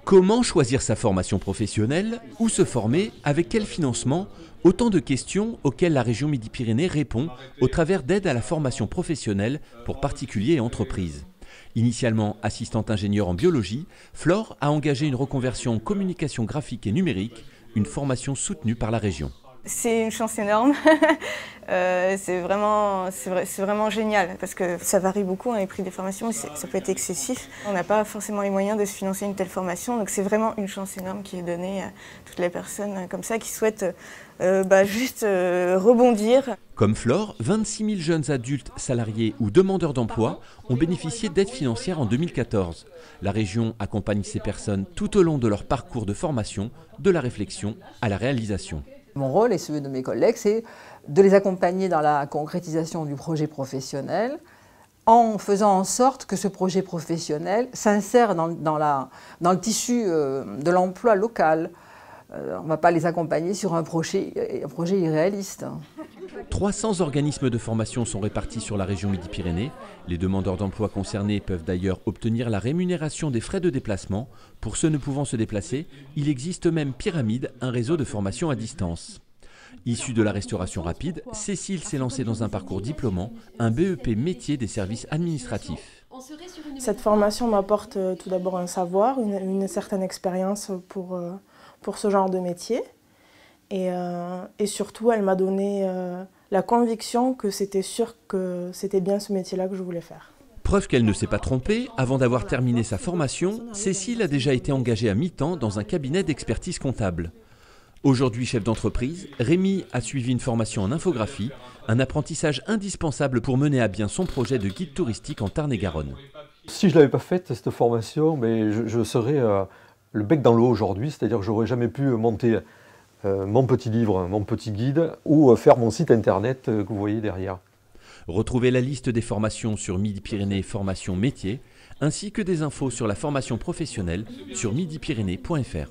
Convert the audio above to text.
Comment choisir sa formation professionnelle? Où se former? Avec quel financement? Autant de questions auxquelles la région Midi-Pyrénées répond au travers d'aides à la formation professionnelle pour particuliers et entreprises. Initialement assistante ingénieure en biologie, Flore a engagé une reconversion en communication graphique et numérique, une formation soutenue par la région. C'est une chance énorme, c'est vraiment génial parce que ça varie beaucoup, les prix des formations, ça peut être excessif. On n'a pas forcément les moyens de se financer une telle formation, donc c'est vraiment une chance énorme qui est donnée à toutes les personnes comme ça qui souhaitent juste rebondir. Comme Flore, 26 000 jeunes adultes, salariés ou demandeurs d'emploi ont bénéficié d'aides financières en 2014. La région accompagne ces personnes tout au long de leur parcours de formation, de la réflexion à la réalisation. Mon rôle et celui de mes collègues, c'est de les accompagner dans la concrétisation du projet professionnel en faisant en sorte que ce projet professionnel s'insère dans le tissu de l'emploi local. On ne va pas les accompagner sur un projet irréaliste. 300 organismes de formation sont répartis sur la région Midi-Pyrénées. Les demandeurs d'emploi concernés peuvent d'ailleurs obtenir la rémunération des frais de déplacement. Pour ceux ne pouvant se déplacer, il existe même Pyramide, un réseau de formation à distance. Issue de la restauration rapide, Cécile s'est lancée dans un parcours diplômant, un BEP métier des services administratifs. Cette formation m'apporte tout d'abord un savoir, une certaine expérience pour ce genre de métier. Et surtout, elle m'a donné la conviction que c'était sûr que c'était bien ce métier-là que je voulais faire. Preuve qu'elle ne s'est pas trompée, avant d'avoir terminé sa formation, Cécile a déjà été engagée à mi-temps dans un cabinet d'expertise comptable. Aujourd'hui chef d'entreprise, Rémi a suivi une formation en infographie, un apprentissage indispensable pour mener à bien son projet de guide touristique en Tarn-et-Garonne. Si je ne l'avais pas faite, cette formation, je serais le bec dans l'eau aujourd'hui, c'est-à-dire que je n'aurais jamais pu monter mon petit livre, mon petit guide, ou faire mon site internet que vous voyez derrière. Retrouvez la liste des formations sur Midi-Pyrénées Formation Métier, ainsi que des infos sur la formation professionnelle sur midipyrénées.fr.